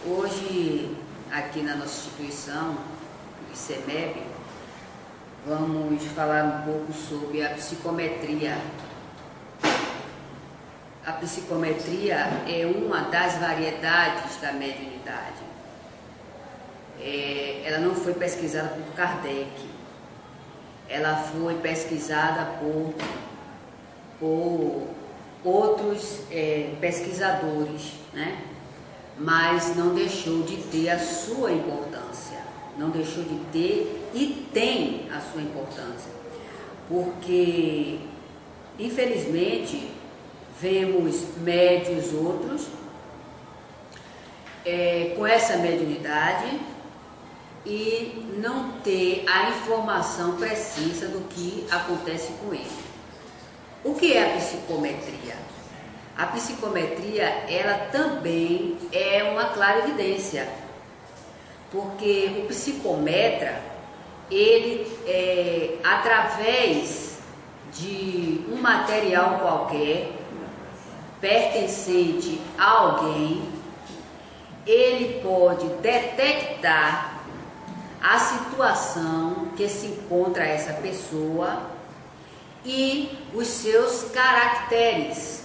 Hoje, aqui na nossa instituição, o ICMEB, vamos falar um pouco sobre a psicometria. A psicometria é uma das variedades da mediunidade. Ela não foi pesquisada por Kardec, ela foi pesquisada por outros pesquisadores, né? Mas não deixou de ter a sua importância, não deixou de ter e tem a sua importância, porque infelizmente vemos médios outros com essa mediunidade e não ter a informação precisa do que acontece com ele. O que é a psicometria? A psicometria, ela também é uma clarividência, porque o psicometra, ele através de um material qualquer pertencente a alguém, ele pode detectar a situação que se encontra essa pessoa e os seus caracteres.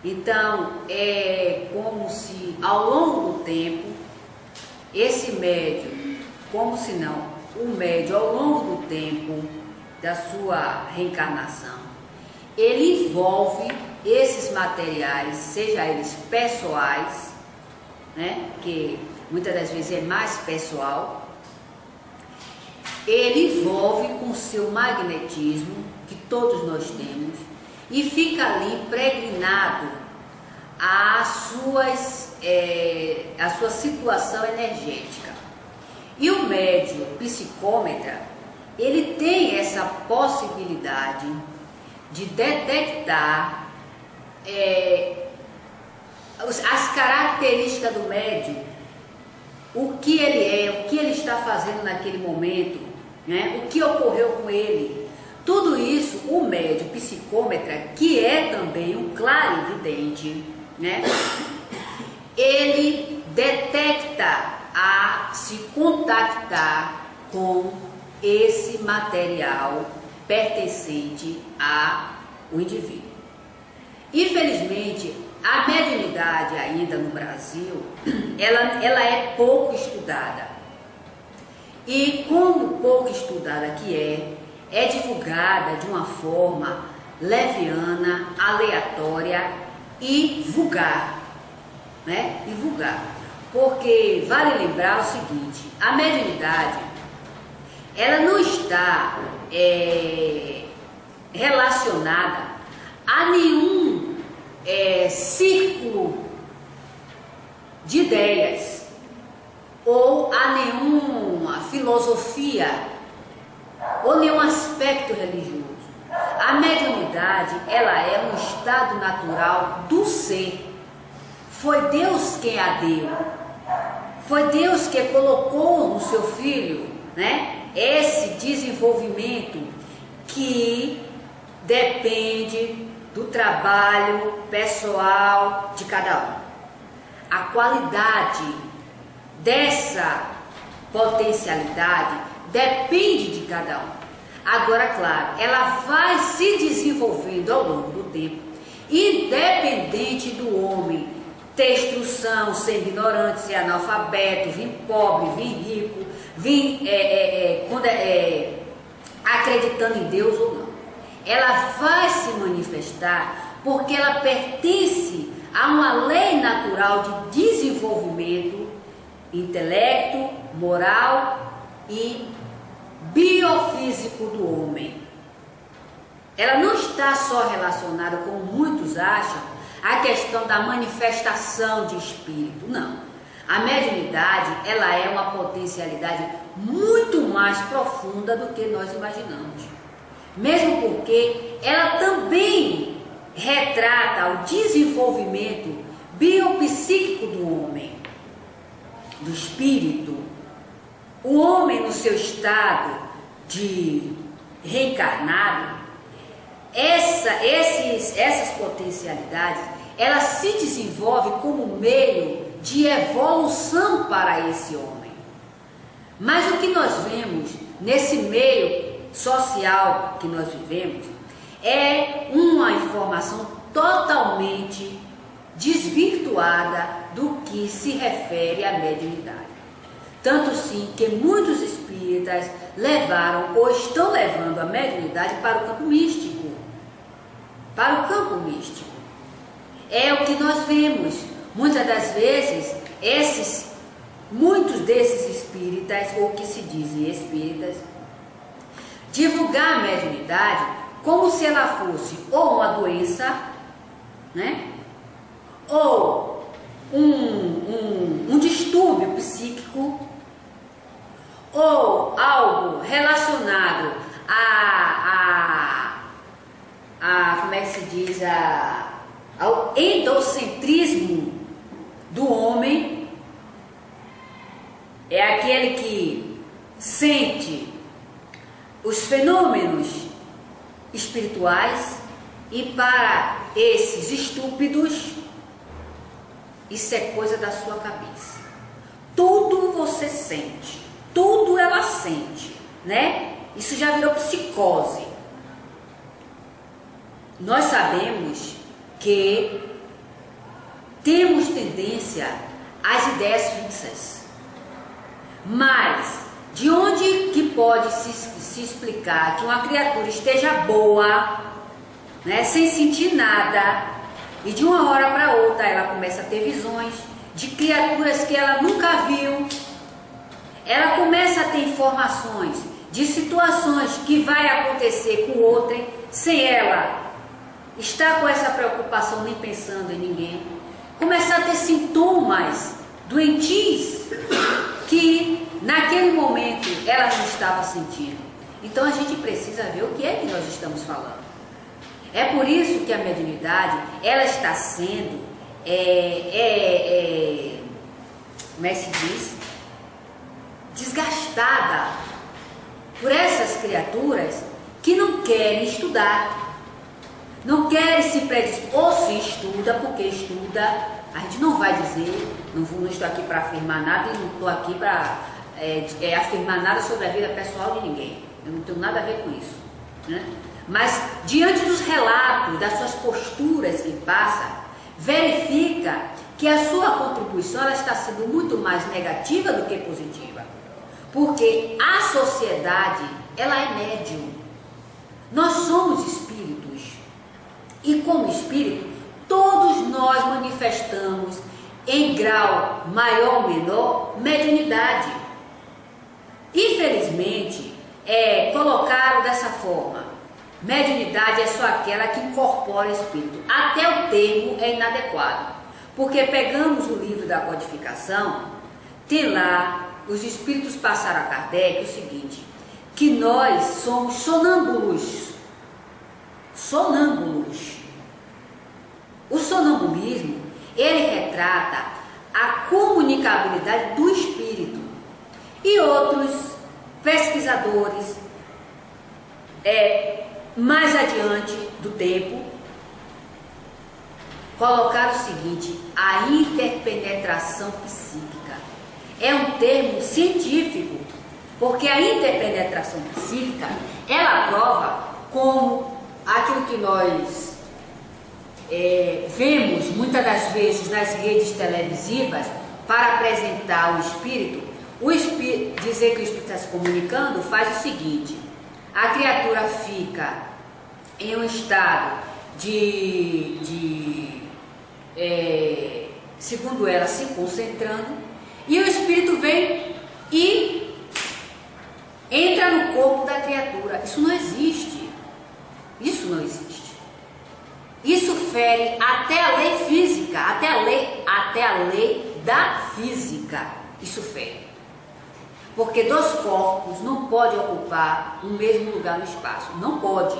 Então, é como se ao longo do tempo, esse médium, como se não, o médium ao longo do tempo da sua reencarnação, ele envolve esses materiais, seja eles pessoais, né, que muitas das vezes é mais pessoal, ele envolve com seu magnetismo, que todos nós temos, e fica ali impregnado a sua situação energética. E o médium psicômetra, ele tem essa possibilidade de detectar as características do médium, o que ele é, o que ele está fazendo naquele momento, né? O que ocorreu com ele. Tudo isso o médium psicômetra, que é também um clarividente, né? Ele detecta a se contactar com esse material pertencente ao indivíduo. Infelizmente, a mediunidade ainda no Brasil, ela é pouco estudada. E como pouco estudada que é divulgada de uma forma leviana, aleatória e vulgar, né? E vulgar. Porque vale lembrar o seguinte, a mediunidade, ela não está relacionada a nenhum círculo de ideias ou a nenhuma filosofia ou nenhum aspecto religioso. A mediunidade, ela é um estado natural do ser. Foi Deus quem a deu. Foi Deus que colocou no seu filho, né, esse desenvolvimento que depende do trabalho pessoal de cada um. A qualidade dessa potencialidade depende de cada um. Agora, claro, ela vai se desenvolvendo ao longo do tempo, independente do homem ter instrução, ser ignorante, ser analfabeto, vir pobre, vir rico, vir acreditando em Deus ou não. Ela vai se manifestar porque ela pertence a uma lei natural de desenvolvimento intelecto, moral e biofísico do homem. Ela não está só relacionada, como muitos acham, à questão da manifestação de espírito, não. A mediunidade, ela é uma potencialidade muito mais profunda do que nós imaginamos. Mesmo porque ela também retrata o desenvolvimento biopsíquico do homem, do espírito. O homem no seu estado de reencarnado, essas potencialidades, ela se desenvolve como meio de evolução para esse homem. Mas o que nós vemos nesse meio social que nós vivemos é uma informação totalmente desvirtuada do que se refere à mediunidade. Tanto sim que muitos espíritas levaram ou estão levando a mediunidade para o campo místico. Para o campo místico. É o que nós vemos. Muitas das vezes, muitos desses espíritas, ou que se dizem espíritas, divulgar a mediunidade como se ela fosse ou uma doença, né? Ou um distúrbio psíquico, ou algo relacionado como é que se diz, ao endocentrismo do homem. É aquele que sente os fenômenos espirituais, e para esses estúpidos, isso é coisa da sua cabeça. Tudo você sente, tudo ela sente, né? Isso já virou psicose. Nós sabemos que temos tendência às ideias fixas, mas de onde que pode se explicar que uma criatura esteja boa, né, sem sentir nada, e de uma hora para outra ela começa a ter visões de criaturas que ela nunca viu, ela começa a ter informações de situações que vai acontecer com outrem, sem ela estar com essa preocupação nem pensando em ninguém, começar a ter sintomas doentios que naquele momento ela não estava sentindo. Então a gente precisa ver o que é que nós estamos falando. É por isso que a mediunidade, ela está sendo, como é que se diz? Desgastada por essas criaturas que não querem estudar, não querem se predispor, ou se estuda, porque estuda, a gente não vai dizer, não estou aqui para afirmar nada, e não estou aqui para afirmar nada sobre a vida pessoal de ninguém, eu não tenho nada a ver com isso, né? Mas diante dos relatos, das suas posturas que passa, verifica que a sua contribuição ela está sendo muito mais negativa do que positiva, porque a sociedade ela é médium, nós somos espíritos, e como espírito todos nós manifestamos em grau maior ou menor mediunidade. Infelizmente colocaram dessa forma: mediunidade é só aquela que incorpora espírito. Até o termo é inadequado, porque pegamos o livro da codificação, tem lá, os espíritos passaram a Kardec o seguinte, que nós somos sonâmbulos. Sonâmbulos. O sonambulismo, ele retrata a comunicabilidade do espírito. E outros pesquisadores, mais adiante do tempo, colocaram o seguinte: a interpenetração psíquica. É um termo científico, porque a interpenetração psíquica, ela prova como aquilo que nós vemos muitas das vezes nas redes televisivas para apresentar o espírito. Dizer que o espírito está se comunicando faz o seguinte: a criatura fica em um estado segundo ela, se concentrando, e o espírito vem e entra no corpo da criatura. Isso não existe. Isso não existe. Isso fere até a lei física, até a lei da física. Isso fere. Porque dois corpos não podem ocupar o mesmo lugar no espaço. Não pode.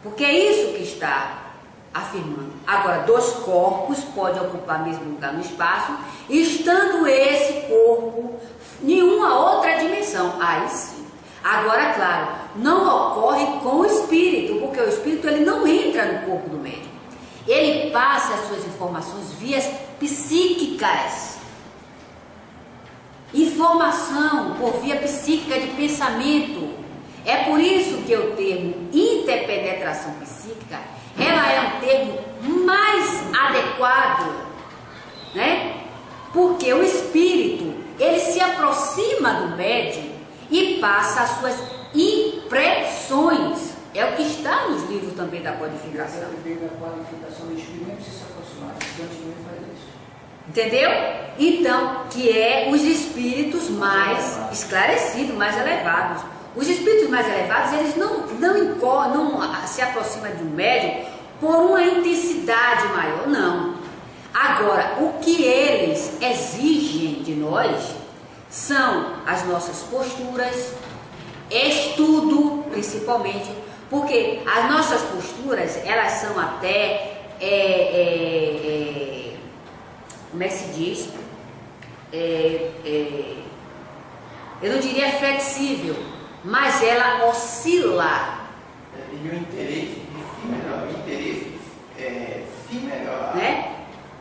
Porque é isso que está afirmando. Agora, dois corpos podem ocupar o mesmo lugar no espaço, estando esse corpo em uma outra dimensão. Aí sim. Agora, claro, não ocorre com o espírito, porque o espírito ele não entra no corpo do médium. Ele passa as suas informações via psíquicas. Informação por via psíquica de pensamento. É por isso que o termo interpenetração psíquica, ela é um termo mais adequado, né? Porque o espírito, ele se aproxima do médium e passa as suas impressões. É o que está nos livros também da codificação. A qualificação do espírito não precisa se aproximar, continua e faz isso. Entendeu? Então, que é os espíritos mais esclarecidos, mais elevados. Os espíritos mais elevados, eles não se aproximam de um médium por uma intensidade maior, não. Agora, o que eles exigem de nós são as nossas posturas, estudo, principalmente, porque as nossas posturas, elas são até, como é que se diz? Eu não diria flexível, mas ela oscila. E o interesse se melhorar. Né?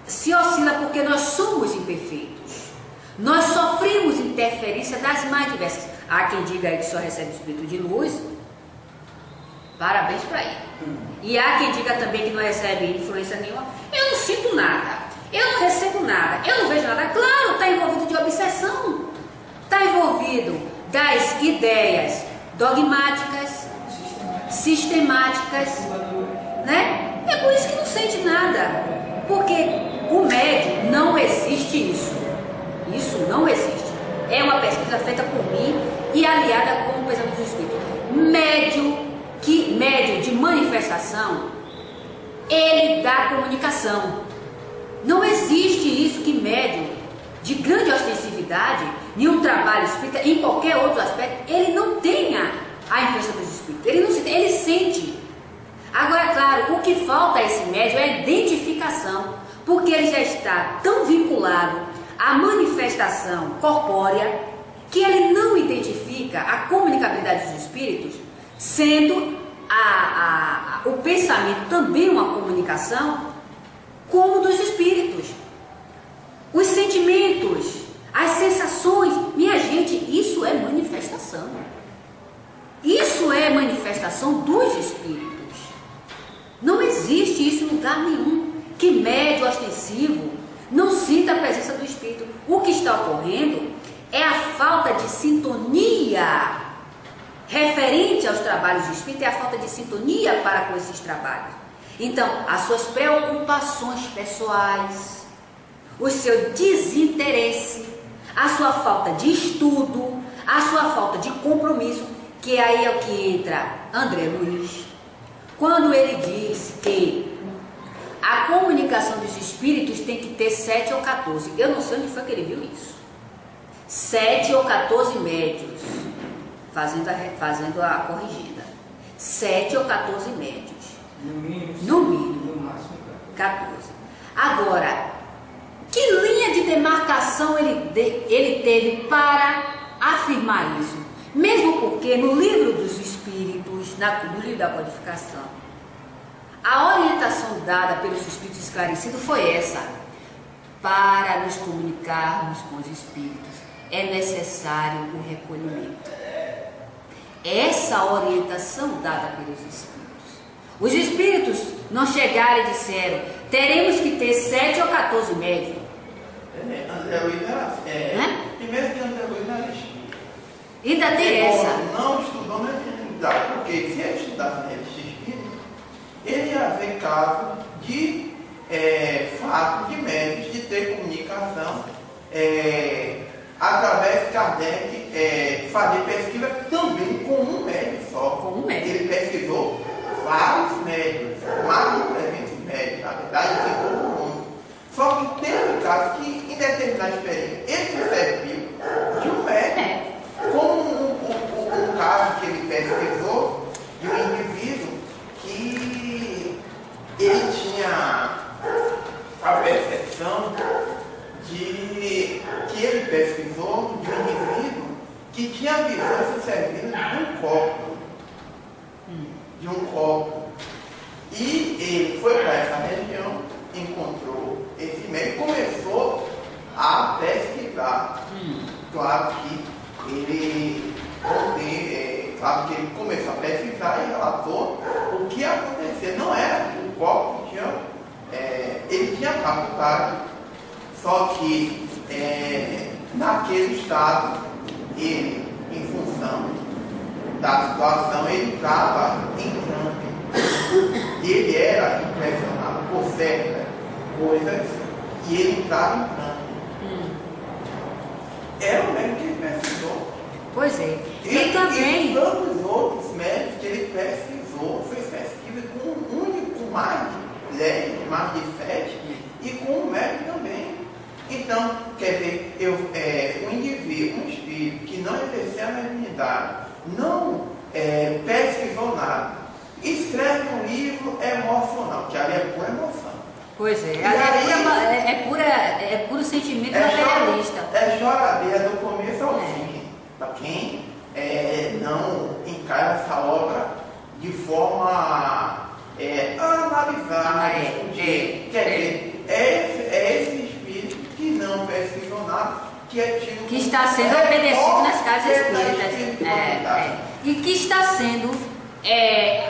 Se oscila porque nós somos imperfeitos. Nós sofremos interferência das mais diversas. Há quem diga aí que só recebe o espírito de luz. Parabéns para ele. E há quem diga também que não recebe influência nenhuma. Eu não sinto nada. Eu não recebo nada. Eu não vejo nada. Claro, está envolvido de obsessão. Está envolvido das ideias dogmáticas, sistemáticas, né? É por isso que não sente nada. Porque o médium não existe isso. Isso não existe. É uma pesquisa feita por mim e aliada com o pensamento do espírito. Médium de manifestação, ele dá comunicação. Não existe isso que médium de grande ostensividade, em um trabalho espírita, em qualquer outro aspecto, ele não tenha a influência dos espíritos. Ele não sente, ele sente. Agora, claro, o que falta a esse médium é a identificação, porque ele já está tão vinculado à manifestação corpórea que ele não identifica a comunicabilidade dos espíritos, sendo o pensamento também uma comunicação, como dos espíritos. Os sentimentos, as sensações, minha gente, isso é manifestação. Isso é manifestação dos espíritos. Não existe isso em lugar nenhum. Que médium ostensivo não sinta a presença do espírito. O que está ocorrendo é a falta de sintonia referente aos trabalhos de espírito, é a falta de sintonia para com esses trabalhos. Então, as suas preocupações pessoais, o seu desinteresse, a sua falta de estudo, a sua falta de compromisso, que aí é o que entra André Luiz, quando ele diz que a comunicação dos espíritos tem que ter 7 ou 14. Eu não sei onde foi que ele viu isso. 7 ou 14 médios, fazendo a corrigenda. 7 ou 14 médios. No mínimo. No máximo 14. Agora, que linha de demarcação ele teve para afirmar isso? Mesmo porque no livro dos espíritos, no livro da codificação, a orientação dada pelos espíritos esclarecidos foi essa: para nos comunicarmos com os espíritos é necessário o recolhimento. Essa orientação dada pelos espíritos. Os espíritos não chegaram e disseram: teremos que ter 7 ou 14 médios. André Luiz primeiro que André Luiz não era espírita. Ainda tem essa. Não estudou na realidade, porque se ele estudasse na revista espírita, ele ia ver caso de fato de médios de ter comunicação através de Kardec, fazer pesquisa também com um médico só. Com um médico. Ele pesquisou vários médicos, mais de 300 médicos, na verdade, em todo o mundo. Só que teve casos que, em determinada experiência, ele se serviu de um médico. Como um caso que ele pesquisou de um indivíduo que ele tinha a percepção de que ele pesquisou de um indivíduo que tinha a visão se servindo de um copo. E E ele foi para essa região, encontrou esse médico e começou a pesquisar. Claro que ele começou a pesquisar e relatou o que acontecia. Não era que o corpo ele tinha captado, só que naquele estado, ele, em função da situação, ele estava em transe. Ele era impressionado por certas coisas e ele estava em transe. Era o médico que ele pesquisou. Pois é. E também. E tantos outros médicos que ele pesquisou, fez pesquisa com um único, mais de 7, e com um médico também. Então, quer dizer, um indivíduo, um espírito que não exerceu a mediunidade, não pesquisou nada, escreve um livro emocional, que ali é pura emoção. Pois é, é puro sentimento materialista. É choradeira do começo ao fim, para quem não encara essa obra de forma analisar, discutir. Quer dizer, é esse espírito que não pesquisou nada, que é tido que está sendo obedecido nas casas espíritas. E que está sendo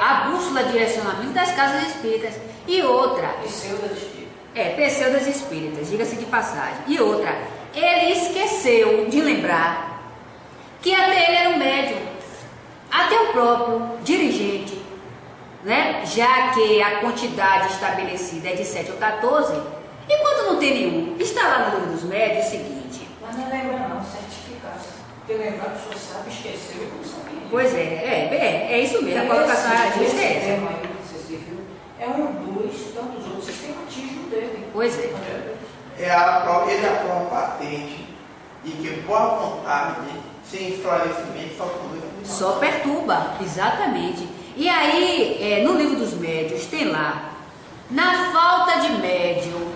a bússola de direcionamento das casas espíritas. E outra. Pseudas espíritas. Pseudas espíritas, diga-se de passagem. E outra, ele esqueceu de lembrar que até ele era um médium, até o próprio dirigente, né? Já que a quantidade estabelecida é de 7 ou 14, e quando não tem nenhum, está lá no livro dos médios o seguinte. Mas não lembra não, certificado. Porque lembrar que o senhor sabe, esqueceu e não sabia. Pois é isso mesmo, a colocação justa é essa. É um dos tantos outros sistematismos dele. Pois é. Ele aprova patente e que boa vontade, sem esclarecimento, só conduz a só perturba, exatamente. E aí, no livro dos médios, tem lá, na falta de médium,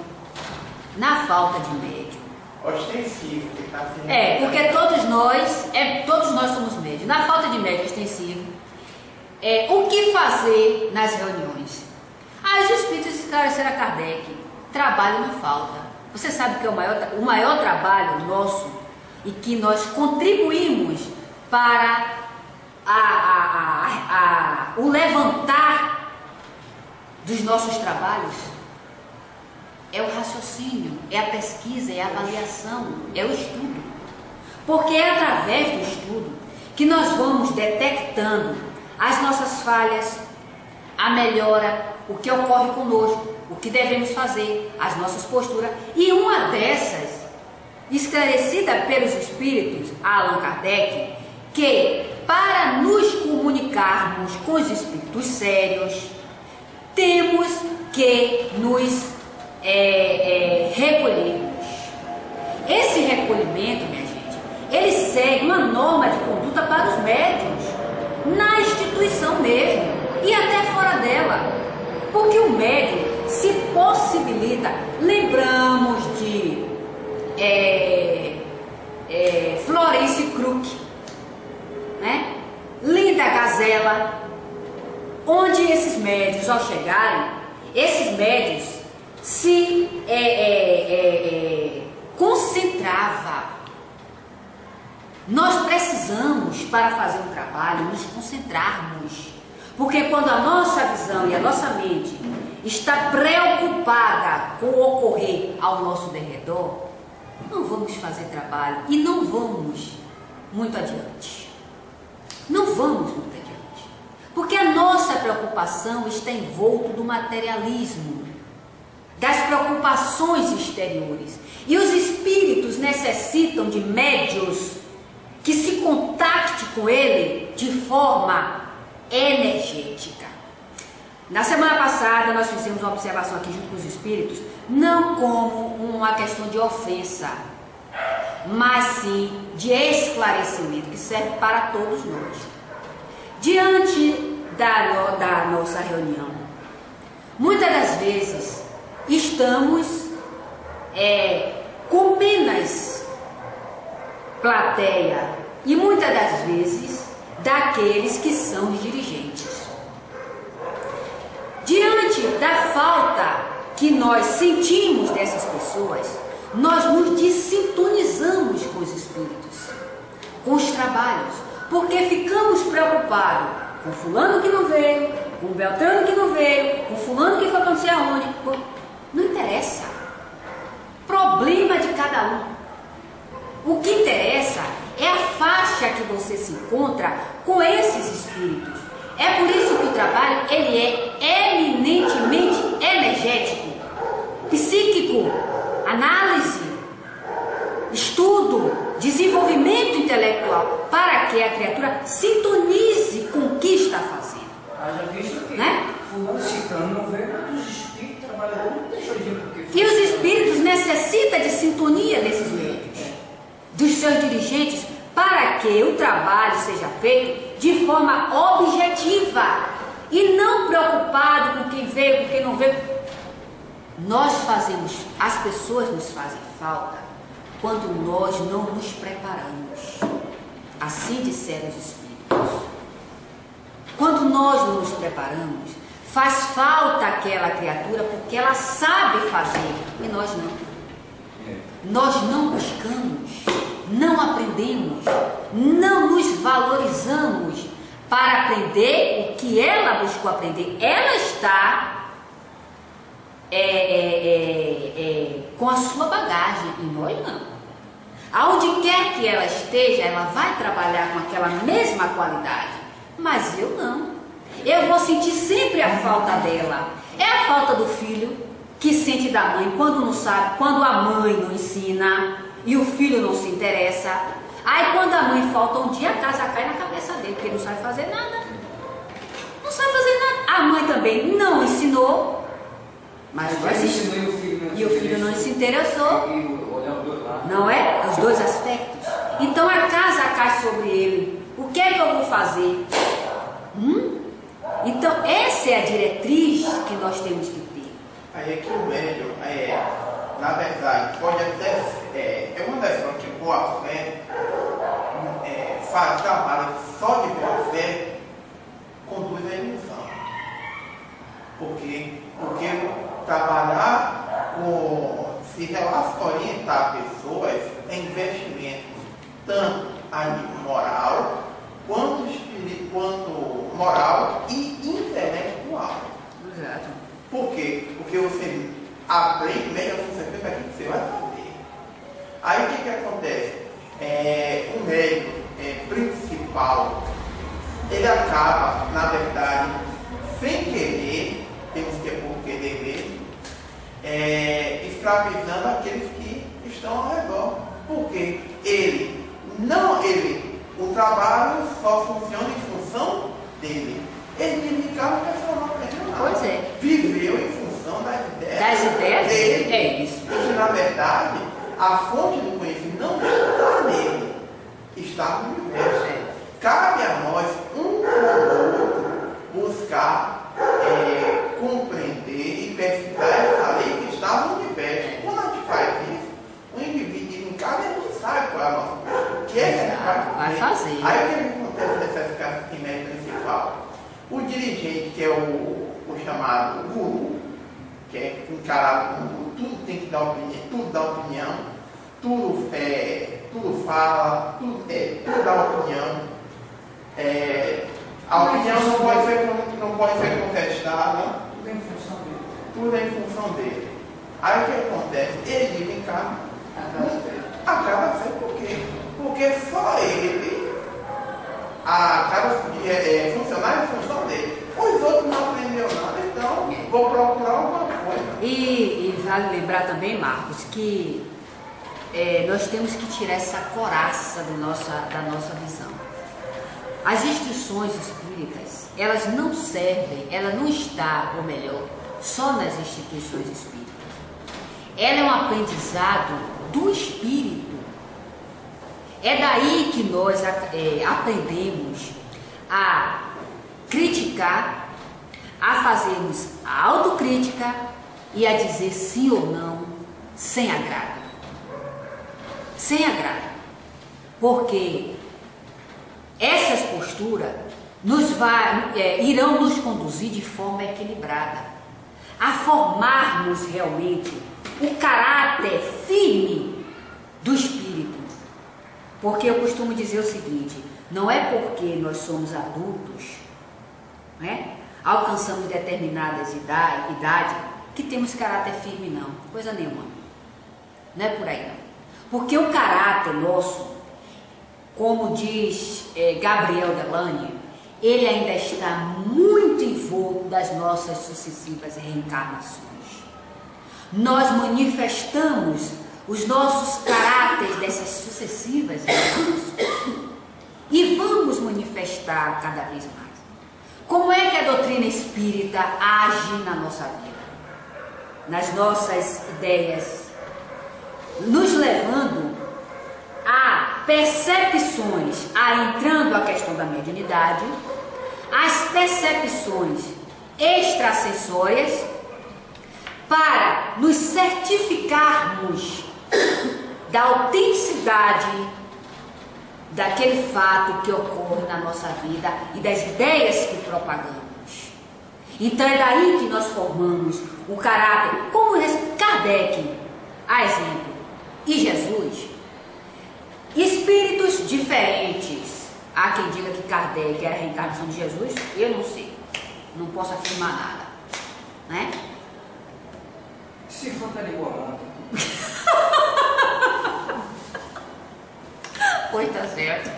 ostensivo, que está sendo. porque todos nós somos médios. Na falta de médium ostensivo, o que fazer nas reuniões? Os espíritos esclareceram a Kardec, trabalho não falta. Você sabe que é o maior trabalho nosso e que nós contribuímos para o levantar dos nossos trabalhos é o raciocínio, é a pesquisa, é a avaliação, é o estudo. Porque é através do estudo que nós vamos detectando as nossas falhas, a melhora, o que ocorre conosco, o que devemos fazer, as nossas posturas. E uma dessas, esclarecida pelos espíritos, Allan Kardec, que para nos comunicarmos com os espíritos sérios, temos que nos recolhermos. Esse recolhimento, minha gente, ele segue uma norma de conduta para os médiuns, na instituição mesmo, e até fora dela. Porque o médium se possibilita, lembramos de Florence Crook, né? Linda Gazela, onde esses médios, ao chegarem, esses médios se concentrava. Nós precisamos, para fazer um trabalho, nos concentrarmos, porque quando a nossa visão e a nossa mente está preocupada com o ocorrer ao nosso derredor, não vamos fazer trabalho e não vamos muito adiante. Não vamos muito adiante, porque a nossa preocupação está envolta do materialismo, das preocupações exteriores, e os espíritos necessitam de médios que se contacte com ele de forma energética. Na semana passada nós fizemos uma observação aqui junto com os espíritos, não como uma questão de ofensa, mas sim de esclarecimento, que serve para todos nós. Diante da nossa reunião, muitas das vezes estamos com menos plateia e muitas das vezes daqueles que são os dirigentes. Diante da falta que nós sentimos dessas pessoas, nós nos desintonizamos com os espíritos, com os trabalhos, porque ficamos preocupados com fulano que não veio, com Beltrano que não veio, com fulano que foi para não sei aonde. Não interessa. Problema de cada um. O que interessa é a faixa que você se encontra com esses espíritos. É por isso que o trabalho ele é eminentemente energético, psíquico, análise, estudo, desenvolvimento intelectual, para que a criatura sintonize com o que está fazendo. Haja visto que né? fulano ciclano não veio, mas os espíritos trabalhadores não deixou de ir porque... E os espíritos necessitam de sintonia nesses meios, dos seus dirigentes, para que o trabalho seja feito de forma objetiva e não preocupado com quem veio, com quem não veio. Nós fazemos, as pessoas nos fazem falta quando nós não nos preparamos. Assim disseram os espíritos. Quando nós não nos preparamos, faz falta aquela criatura porque ela sabe fazer e nós não. Nós não buscamos, não aprendemos, não nos valorizamos para aprender o que ela buscou aprender. Ela está com a sua bagagem e nós não. Aonde quer que ela esteja, ela vai trabalhar com aquela mesma qualidade, mas eu não. Eu vou sentir sempre a falta dela. É a falta do filho que sente da mãe quando não sabe, quando a mãe não ensina e o filho não se interessa. Aí quando a mãe falta um dia, a casa cai na cabeça dele, porque ele não sabe fazer nada. Não sabe fazer nada. A mãe também não ensinou, mas e o filho não se interessou. Não é? Os dois aspectos. Então a casa cai sobre ele. O que é que eu vou fazer? Então essa é a diretriz que nós temos que ter. Aí é que o médium, na verdade, pode até é uma das coisas que boa fé faz trabalho só de boa fé conduz à ilusão. Porque trabalhar com se orientar pessoas em investimentos tanto a nível moral quanto moral e intelectual. Exato. Por quê? Porque você aprende melhor você vê aquilo que você vai fazer. Aí o que acontece? O médico principal, ele acaba, na verdade, sem querer, temos que por querer mesmo, escravizando aqueles que estão ao redor. Porque o trabalho só funciona em função dele. Ele dedicava o personal regional. Pois é. Viveu em função das ideias dele. É isso. Porque, na verdade, a fonte do conhecimento não está nele, está no universo. Cabe a nós, um ou outro, buscar compreender e pesquisar essa lei que está no universo. Quando a gente faz isso, o indivíduo em casa, ele não sabe qual é a nossa postura. O que é que ele vai fazer? Aí o que acontece nessa casa principal? O dirigente, que é o chamado guru, que é encarado como guru, tudo tem que dar opinião, tudo dá opinião, tudo fala, tudo dá opinião. A opinião não pode ser contestada. Tudo é em função dele. Tudo é em função dele. Aí o que acontece? Ele vive em casa. Acaba sendo por quê? Porque só ele acaba funcionar em função dele. Os outros não aprenderam nada, então vou procurar alguma coisa. E vale lembrar também, Marcos, que nós temos que tirar essa coraça da nossa visão. As instruções espíritas, elas não servem, ela não está, ou melhor, só nas instituições espíritas. Ela é um aprendizado do espírito. É daí que nós aprendemos a criticar, a fazermos a autocrítica e a dizer sim ou não, sem agrado. Sem agrado. Porque essas posturas irão nos conduzir de forma equilibrada. a formarmos realmente o caráter firme do Espírito. Porque eu costumo dizer o seguinte, não é porque nós somos adultos, né, alcançamos determinadas idade, que temos caráter firme, não. Coisa nenhuma. Não é por aí, não. Porque o caráter nosso, como diz Gabriel Delany, ele ainda está muito envolto das nossas sucessivas reencarnações. Nós manifestamos os nossos caráteres dessas sucessivas reencarnações e vamos manifestar cada vez mais. Como é que a doutrina espírita age na nossa vida, nas nossas ideias, nos levando a percepções, entrando a questão da mediunidade, as percepções extrasensórias, para nos certificarmos da autenticidade daquele fato que ocorre na nossa vida e das ideias que propagamos. Então é daí que nós formamos o caráter, como Kardec, a exemplo, e Jesus. Espíritos diferentes. Há quem diga que Kardec era a reencarnação de Jesus, eu não sei, não posso afirmar nada, né? Se for tá ligado. Pois tá certo.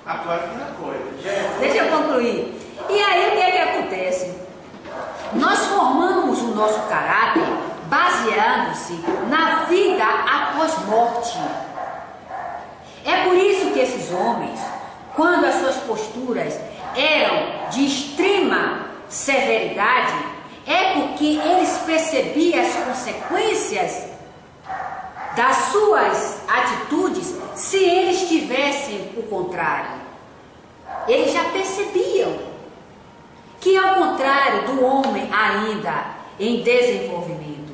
A próxima coisa. Deixa eu concluir. E aí o que é que acontece? Nós formamos o nosso caráter baseando-se na vida após morte. É por isso que esses homens, quando as suas posturas eram de extrema severidade, é porque eles percebiam as consequências das suas atitudes se eles tivessem o contrário. Eles já percebiam que, ao contrário do homem ainda em desenvolvimento,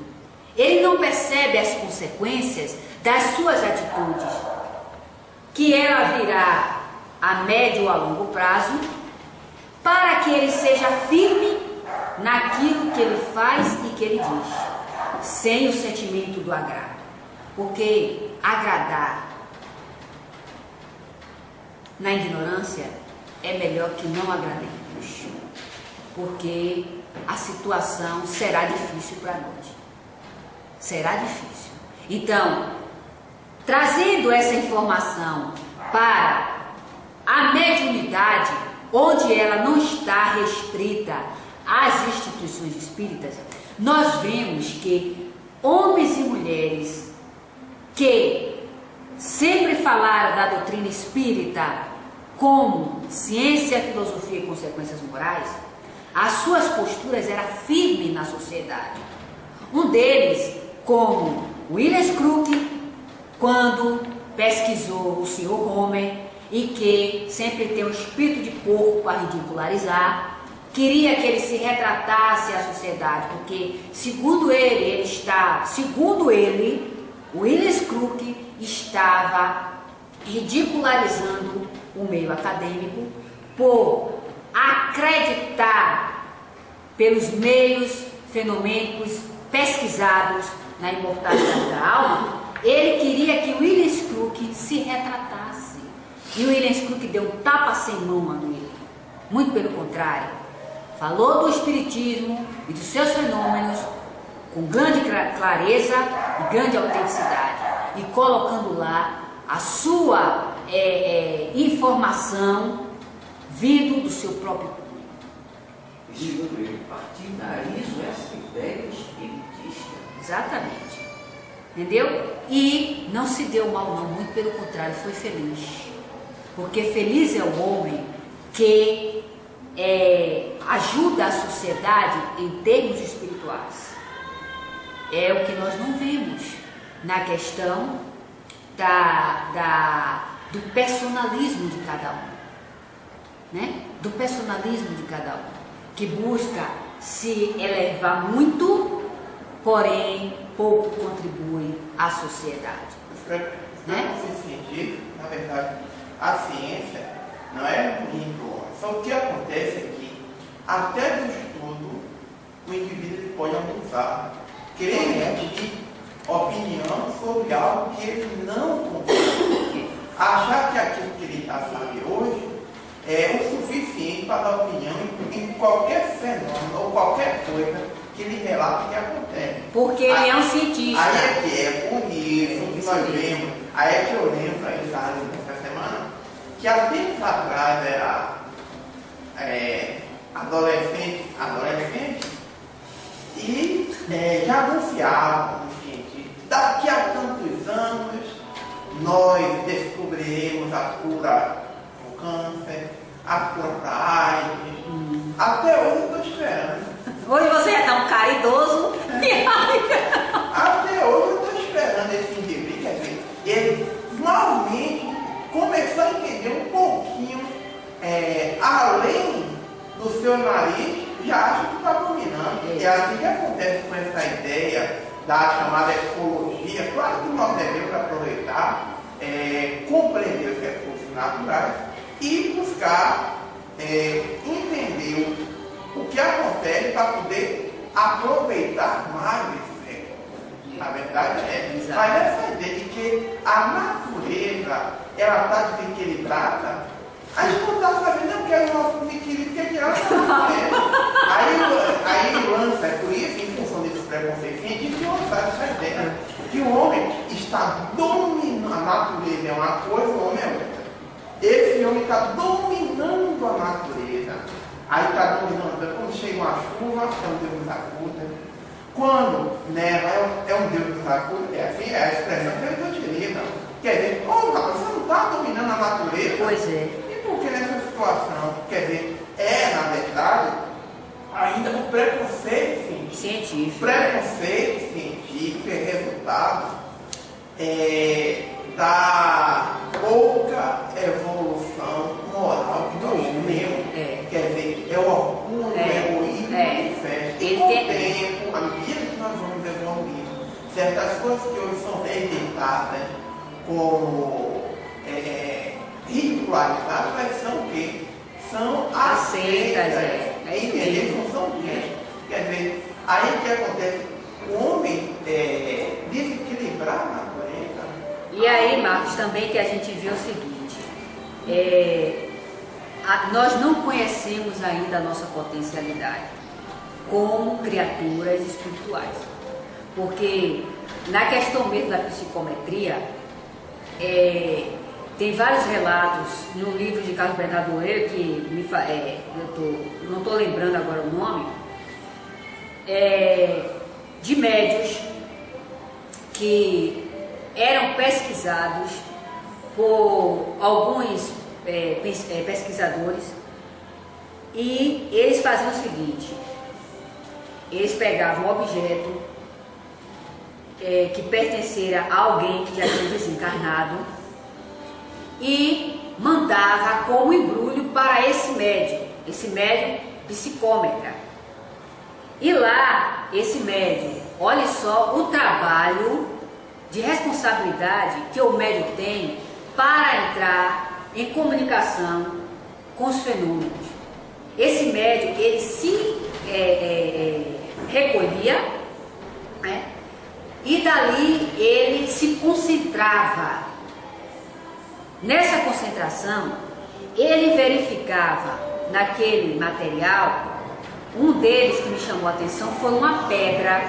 ele não percebe as consequências das suas atitudes, que ela virá a médio ou a longo prazo, para que ele seja firme naquilo que ele faz e que ele diz, sem o sentimento do agrado. Porque agradar na ignorância é melhor que não agrademos, porque a situação será difícil para nós. Será difícil. Então, trazendo essa informação para a mediunidade, onde ela não está restrita às instituições espíritas, nós vemos que homens e mulheres que sempre falaram da doutrina espírita como ciência, filosofia e consequências morais, as suas posturas eram firmes na sociedade. Um deles, como Willis Crook, quando pesquisou o Sr. Homer, e que sempre tem um espírito de porco para ridicularizar, queria que ele se retratasse à sociedade, porque segundo ele, Willis Crook estava ridicularizando o meio acadêmico por acreditar pelos meios fenomênicos pesquisados na imortalidade da alma. Ele queria que Willis Crook se retratasse. E o Willis Crook deu um tapa sem mão a ele. Muito pelo contrário, falou do espiritismo e dos seus fenômenos com grande clareza e grande autenticidade, e colocando lá a sua informação vindo do seu próprio cunho. Segundo ele, partidarizo essa ideia espiritista. Exatamente. Entendeu? E não se deu mal não, muito pelo contrário, foi feliz. Porque feliz é o homem que ajuda a sociedade em termos espirituais. É o que nós não vimos na questão do personalismo de cada um, né? Do personalismo de cada um, que busca se elevar muito, porém pouco contribui à sociedade. Né? Científico, na verdade, a ciência não é ruim, só que o que acontece é que até do estudo o indivíduo pode abusar, querer pedir opinião sobre algo que ele não compreende. Achar que aquilo que ele já sabe hoje é o suficiente para dar opinião em qualquer fenômeno ou qualquer coisa que ele relata que acontece. Porque ele é um cientista. Aí é que é por isso que nós vemos, aí é que eu lembro aí nessa semana, que há tempos atrás era adolescente e já anunciavam que daqui a tantos anos nós descobriremos a cura do câncer, a cura para a AIDS. Até hoje eu estou esperando. Hoje você é tão caridoso. Até hoje eu estou esperando esse indivíduo, quer dizer, ele finalmente começou a entender um pouquinho, além do seu nariz, já acha que está dominando. E é assim que acontece com essa ideia da chamada ecologia. Claro que nós devemos aproveitar, compreender os recursos naturais e buscar entender o que acontece para poder aproveitar mais esses recursos. A verdade é, mas essa ideia de que a natureza ela está desequilibrada, a gente não está sabendo não que é o nosso desequilíbrio, que é que ela está natureza. Aí lança, é por isso, em função desses preconceitos científicos, lançar essa ideia que o homem está dominando, a natureza é uma coisa, o homem é outra. Esse homem está dominando a natureza. Aí está dominando, quando chega uma chuva, é um Deus nos acuda. Quando neva, é um Deus nos acuda. É assim, é a expressão que eles utilizam. Quer dizer, rapaz, você não está dominando a natureza? Pois é. E por que nessa situação? Quer dizer, na verdade, ainda o preconceito científico. Preconceito científico é resultado da pouca evolução moral do homem. Quer dizer, é o orgulho, é o egoísmo que festa. E com o tempo, à medida que nós vamos evoluindo, certas coisas que hoje são rejeitadas como ridicularizadas, mas são o quê? São aceitas. Entender? Não são o quê? Quer dizer, aí que acontece? O homem desequilibrar a natureza. E aí, Marcos, também que a gente vê o seguinte, nós não conhecemos ainda a nossa potencialidade como criaturas espirituais. Porque na questão mesmo da psicometria, tem vários relatos no livro de Carlos Bernardo Loureiro, que não estou lembrando agora o nome, de médios que eram pesquisados por alguns pesquisadores, e eles faziam o seguinte: eles pegavam um objeto que pertencera a alguém que já tinha desencarnado e mandava como embrulho para esse médium psicômetra. E lá, esse médium, olha só o trabalho de responsabilidade que o médium tem para entrar em comunicação com os fenômenos. Esse médium, ele se recolhia, né? E dali ele se concentrava. Nessa concentração, ele verificava naquele material, um deles que me chamou a atenção foi uma pedra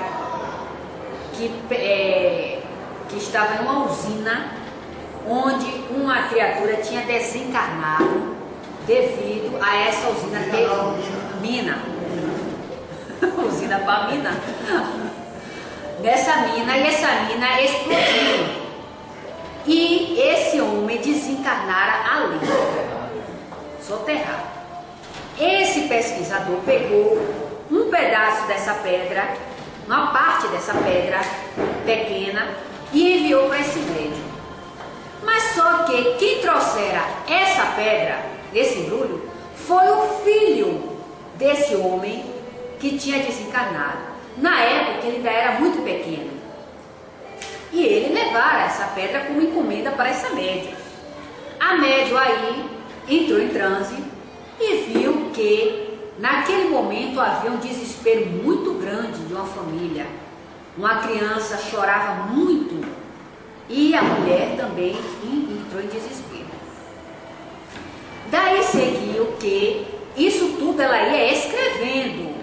que estava em uma usina, onde uma criatura tinha desencarnado devido a essa usina mina. Usina para mina. Nessa mina, e essa mina explodiu. E esse homem desencarnara ali, soterrado. Esse pesquisador pegou um pedaço dessa pedra, uma parte dessa pedra pequena, e enviou para esse médium. Mas só que quem trouxera essa pedra, esse embrulho, foi o filho desse homem que tinha desencarnado. Na época ele ainda era muito pequeno. E ele levara essa pedra como encomenda para essa médium. A médium aí entrou em transe e viu que naquele momento havia um desespero muito grande de uma família. Uma criança chorava muito e a mulher também entrou em desespero. Daí seguiu que isso tudo ela ia escrevendo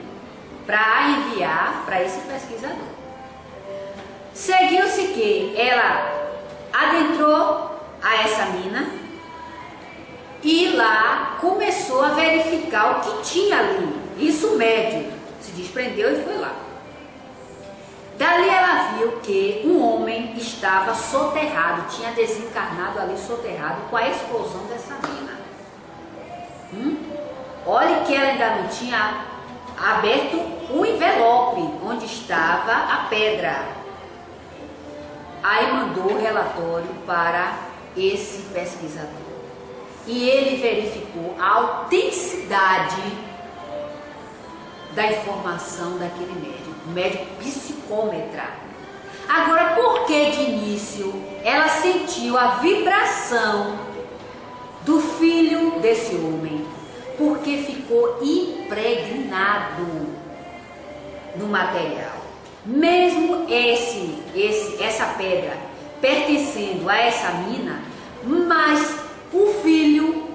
para enviar para esse pesquisador. Seguiu-se que ela adentrou a essa mina e lá começou a verificar o que tinha ali. Isso o médium se desprendeu e foi lá. Dali ela viu que um homem estava soterrado, tinha desencarnado ali soterrado com a explosão dessa mina. Olha que ela ainda não tinha aberto o envelope onde estava a pedra. Aí mandou o relatório para esse pesquisador. E ele verificou a autenticidade da informação daquele médico, o médico psicômetra. Agora, por que de início ela sentiu a vibração do filho desse homem? Porque ficou impregnado no material. Mesmo essa pedra pertencendo a essa mina, mas o filho,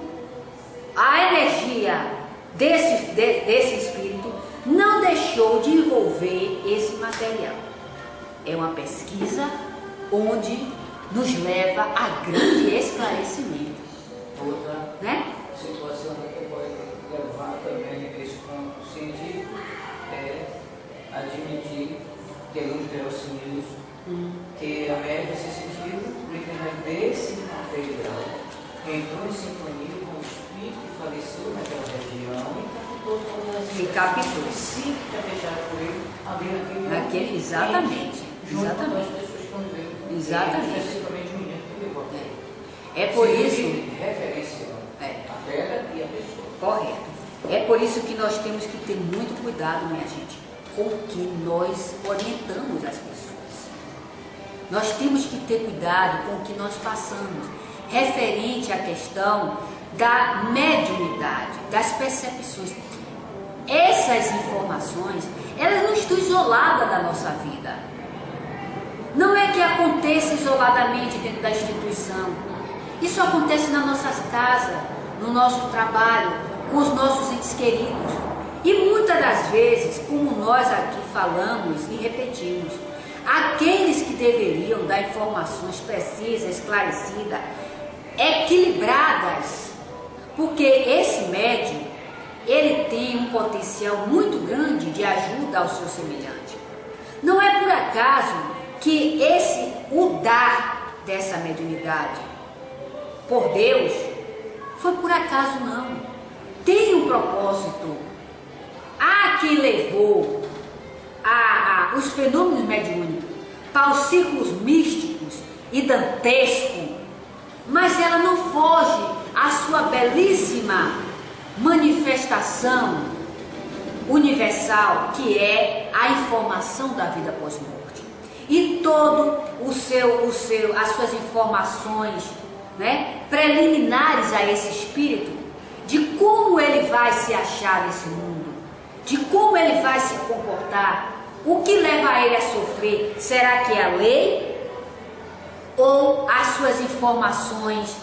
a energia desse espírito não deixou de envolver esse material. É uma pesquisa onde nos leva a grande esclarecimento. Outra situação que pode levar também esse ponto científico é admitir que é inverossímil que a média se sentiu por intermédio desse material entrou em sintonia com o espírito que faleceu naquela região e captou todas as captou. Para deixar por ele abrir aquele exatamente. Exatamente. As pessoas estão vendo. Exatamente. Especificamente o menino que levou. É por isso. Referência a pedra e a pessoa. Correto. É por isso que nós temos que ter muito cuidado, minha gente, com o que nós orientamos as pessoas. Nós temos que ter cuidado com o que nós passamos, referente à questão da mediunidade, das percepções. Essas informações, elas não estão isoladas da nossa vida. Não é que aconteça isoladamente dentro da instituição. Isso acontece nas nossas casas, no nosso trabalho, com os nossos entes queridos. E muitas das vezes, como nós aqui falamos e repetimos, aqueles que deveriam dar informações precisas, esclarecidas, equilibradas, porque esse médium, ele tem um potencial muito grande de ajuda ao seu semelhante. Não é por acaso que o dar dessa mediunidade por Deus foi por acaso, não. Tem um propósito. Há quem levou os fenômenos mediúnicos para os círculos místicos e dantescos, mas ela não foge à sua belíssima manifestação universal, que é a informação da vida pós-morte. E todo as suas informações, preliminares a esse espírito, de como ele vai se achar nesse mundo, de como ele vai se comportar, o que leva ele a sofrer. Será que é a lei ou as suas informações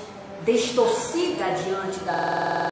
distorcidas diante da